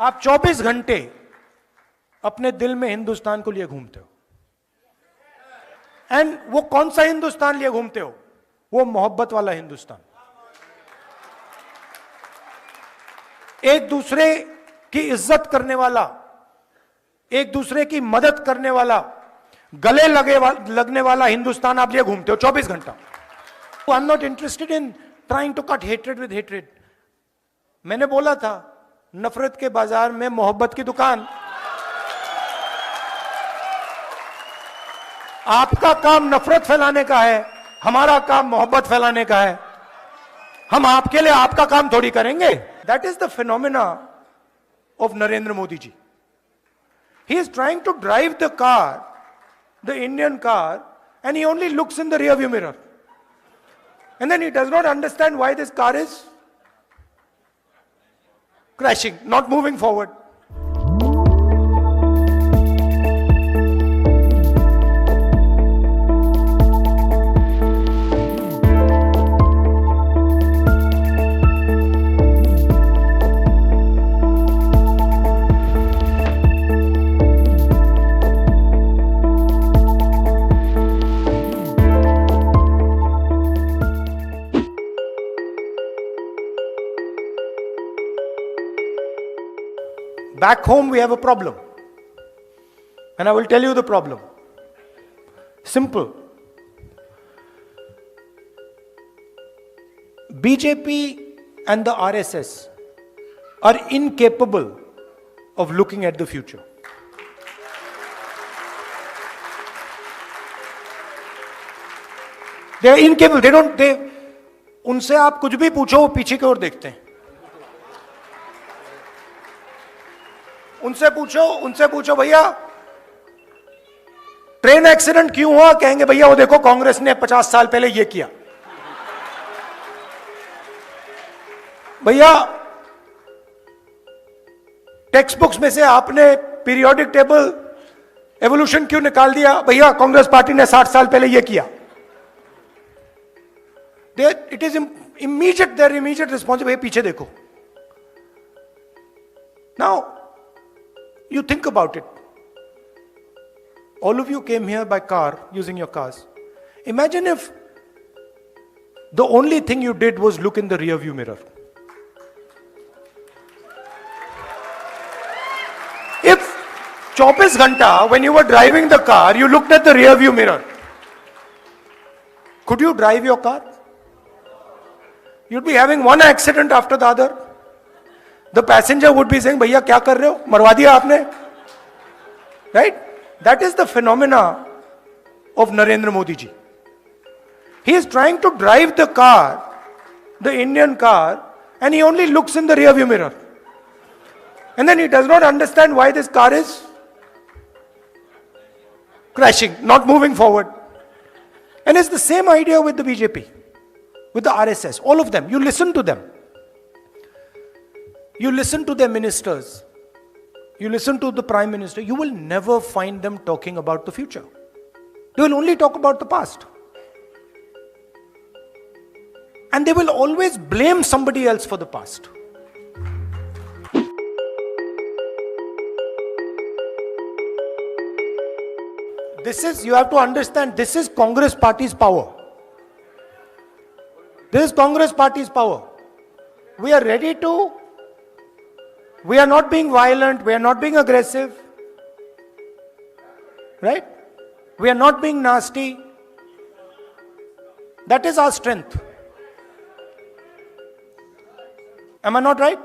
आप 24 घंटे अपने दिल में हिंदुस्तान को लिए घूमते हो, एंड वो कौन सा हिंदुस्तान लिए घूमते हो? वो मोहब्बत वाला हिंदुस्तान, एक दूसरे की इज्जत करने वाला, एक दूसरे की मदद करने वाला, गले लगने वाला हिंदुस्तान आप लिए घूमते हो 24 घंटा। I am not interested in trying to cut hatred with hatred. मैंने बोला था, नफरत के बाजार में मोहब्बत की दुकान। आपका काम नफरत फैलाने का है, हमारा काम मोहब्बत फैलाने का है। हम आपके लिए आपका काम थोड़ी करेंगे। That is the phenomena of Narendra Modi ji. He is trying to drive the car, the Indian car, and he only looks in the rear view mirror. And then he does not understand why this car is crashing, not moving forward. Back home we have a problem, and I will tell you the problem. Simple. BJP and the RSS are incapable of looking at the future. They are incapable. उनसे आप कुछ भी पूछो, वो पीछे की ओर देखते हैं। उनसे पूछो भैया ट्रेन एक्सीडेंट क्यों हुआ, कहेंगे भैया वो देखो कांग्रेस ने 50 साल पहले ये किया। भैया टेक्स्ट बुक्स में से आपने पीरियोडिक टेबल एवोल्यूशन क्यों निकाल दिया, भैया कांग्रेस पार्टी ने 60 साल पहले ये किया। It is immediate, there immediate response, भैया पीछे देखो। Now you think about it. All of you came here by car, using your cars. Imagine if the only thing you did was look in the rear view mirror. If 24 घंटा when you were driving the car, you looked at the rear view mirror, could you drive your car? You'd be having one accident after the other. The passenger would be saying, भैया क्या कर रहे हो, मरवा दिया आपने। Right? That is the phenomena of Narendra Modi ji. He is trying to drive the car, the Indian car, and he only looks in the rear view mirror. And then he does not understand why this car is crashing, not moving forward. And it's the same idea with the BJP, with the RSS, all of them. You listen to them. You listen to their ministers, you listen to the Prime Minister, you will never find them talking about the future. They will only talk about the past. And they will always blame somebody else for the past. This is, you have to understand, this is Congress party's power. This is Congress party's power. We are ready to, we are not being violent, we are not being aggressive, right? We are not being nasty. That is our strength. Am I not right?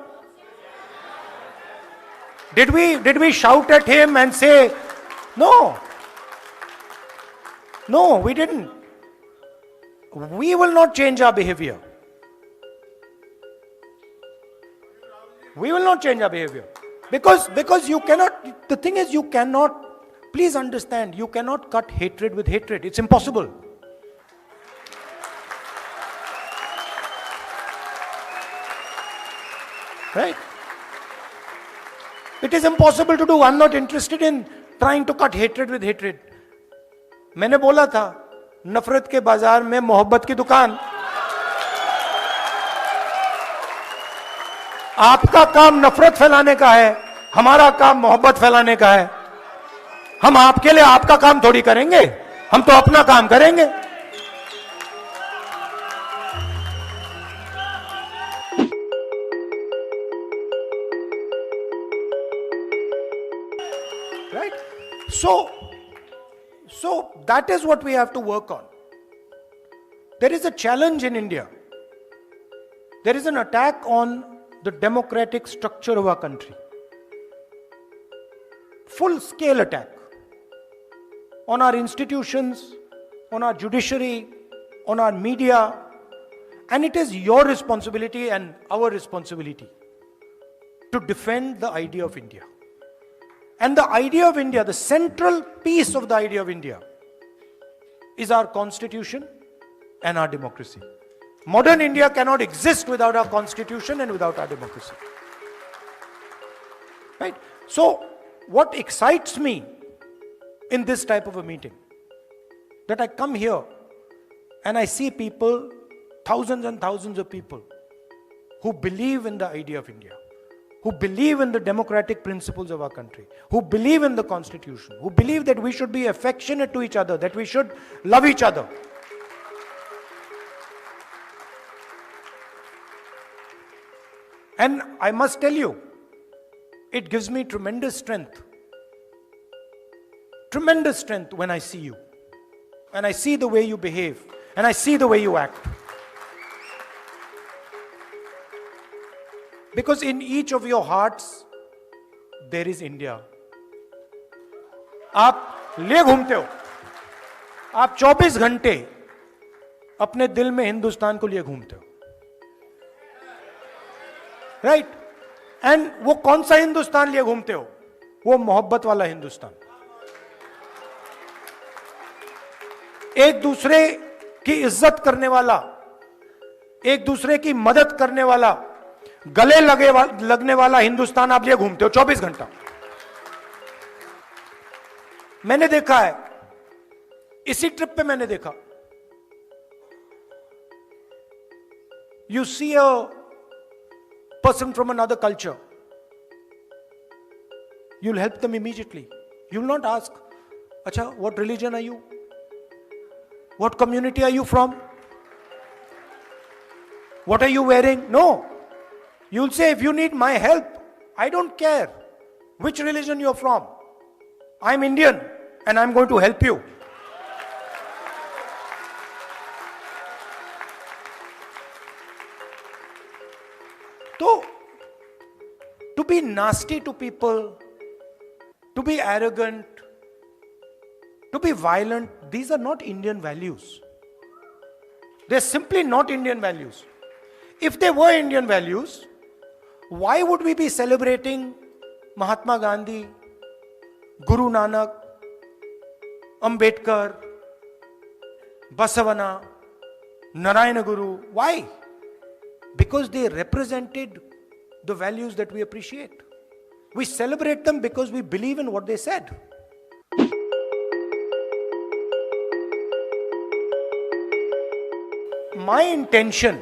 Did we shout at him and say, no? No, we didn't. We will not change our behavior. We will not change our behavior. Because you cannot, the thing is you cannot, please understand, you cannot cut hatred with hatred. It's impossible. Right? It is impossible to do. I'm not interested in trying to cut hatred with hatred. मैंने बोला था, नफरत के बाजार में मोहब्बत की दुकान। आपका काम नफरत फैलाने का है, हमारा काम मोहब्बत फैलाने का है। हम आपके लिए आपका काम थोड़ी करेंगे, हम तो अपना काम करेंगे। Right? So that is what we have to work on. There is a challenge in India. There is an attack on the democratic structure of our country. Full scale attack on our institutions, on our judiciary, on our media, and it is your responsibility and our responsibility to defend the idea of India. And the idea of India, the central piece of the idea of India, is our constitution and our democracy. Modern India cannot exist without our constitution and without our democracy. Right? So, what excites me in this type of a meeting, that I come here and I see people, thousands and thousands of people, who believe in the idea of India, who believe in the democratic principles of our country, who believe in the constitution, who believe that we should be affectionate to each other, that we should love each other. And I must tell you, it gives me tremendous strength when I see you, and I see the way you behave, and I see the way you act. Because in each of your hearts, there is India. आप ले घूमते हो, आप 24 घंटे अपने दिल में हिंदुस्तान को लिए घूमते हो, राइट? एंड वो कौन सा हिंदुस्तान लिए घूमते हो? वो मोहब्बत वाला हिंदुस्तान, एक दूसरे की इज्जत करने वाला, एक दूसरे की मदद करने वाला, गले लगने वाला हिंदुस्तान आप लिए घूमते हो 24 घंटा। मैंने देखा है, इसी ट्रिप पे मैंने देखा, you see a person from another culture, you'll help them immediately. You'll not ask, acha, what religion are you? What community are you from? What are you wearing? No. You'll say, if you need my help, I don't care which religion you're from. I'm Indian and I'm going to help you. So, to be nasty to people, to be arrogant, to be violent, these are not Indian values. They're simply not Indian values. If they were Indian values, why would we be celebrating Mahatma Gandhi, Guru Nanak, Ambedkar, Basavana, Narayana Guru? Why? Because they represented the values that we appreciate. We celebrate them because we believe in what they said. My intention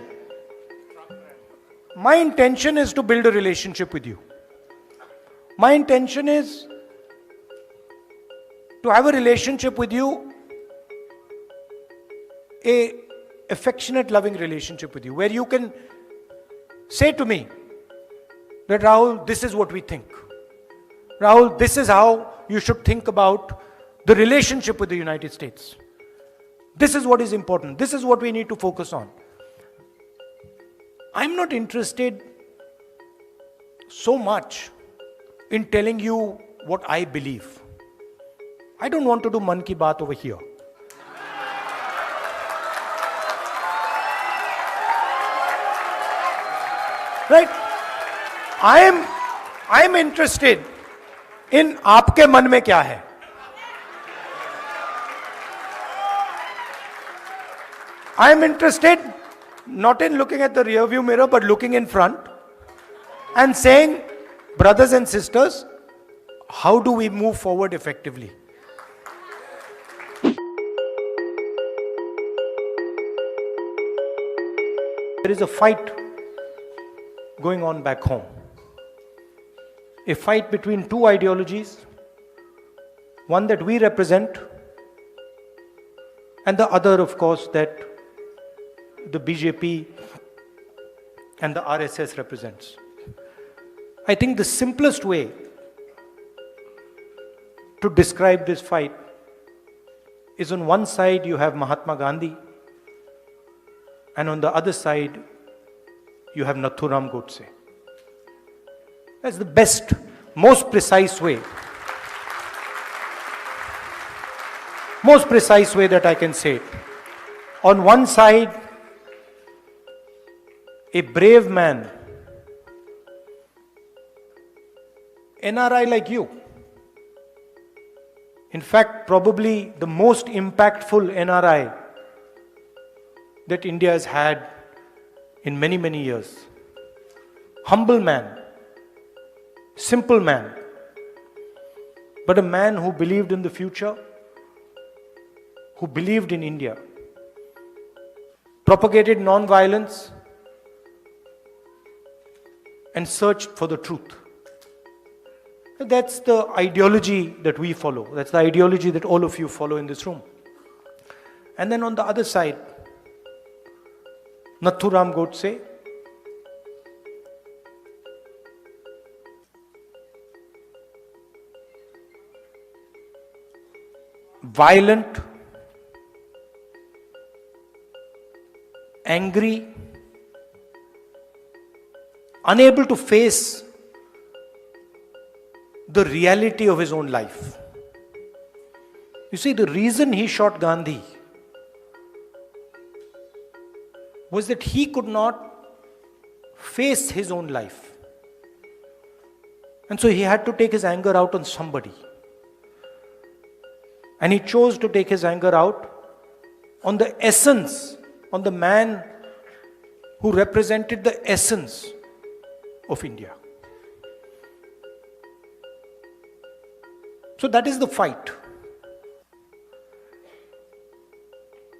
is to build a relationship with you. My intention is to have a relationship with you, a affectionate, loving relationship with you, where you can say to me that, Rahul, this is what we think. Rahul, this is how you should think about the relationship with the United States. This is what is important. This is what we need to focus on. I'm not interested so much in telling you what I believe. I don't want to do Man Ki Baat over here. Right? I am interested in आपके मन में क्या है. I am interested not in looking at the rear view mirror, but looking in front and saying, brothers and sisters, how do we move forward effectively? There is a fight going on back home. a fight between two ideologies, one that we represent, and the other, of course, that the BJP and the RSS represents. I think the simplest way to describe this fight is, on one side you have Mahatma Gandhi, and on the other side you have Nathuram Godse. That's the best, most precise way that I can say it. On one side, a brave man, NRI like you. In fact, probably the most impactful NRI that India has had in many, many years. Humble man, simple man, but a man who believed in the future, who believed in India, propagated non-violence, and searched for the truth. That's the ideology that we follow. That's the ideology that all of you follow in this room. And then on the other side, Nathuram Godse, violent, angry, unable to face the reality of his own life. You see, the reason he shot Gandhi was that he could not face his own life. And so he had to take his anger out on somebody. And he chose to take his anger out on the essence, on the man who represented the essence of India. So that is the fight.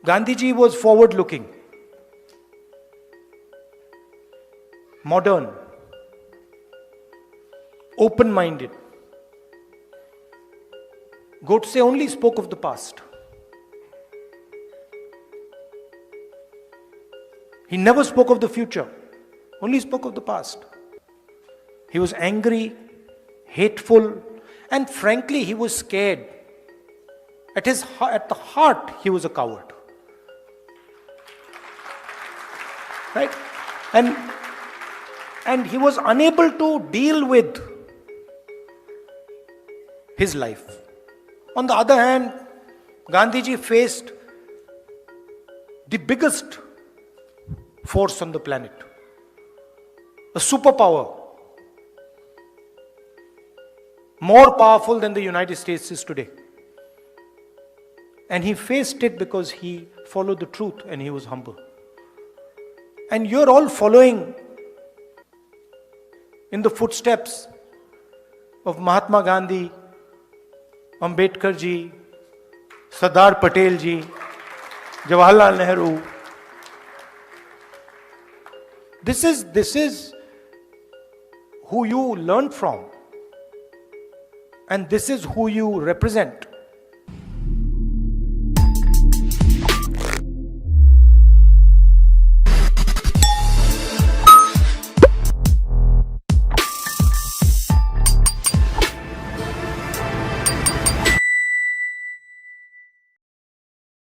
Gandhiji was forward-looking, modern, open-minded. Godse only spoke of the past. He never spoke of the future, only spoke of the past. He was angry, hateful, and frankly, he was scared. At the heart, he was a coward. Right? And he was unable to deal with his life. On the other hand, Gandhiji faced the biggest force on the planet, a superpower, more powerful than the United States is today. And he faced it because he followed the truth and he was humble. And you're all following in the footsteps of Mahatma Gandhi, Ambedkar ji, Sardar Patel ji, Jawaharlal Nehru. This is who you learn from, and this is who you represent.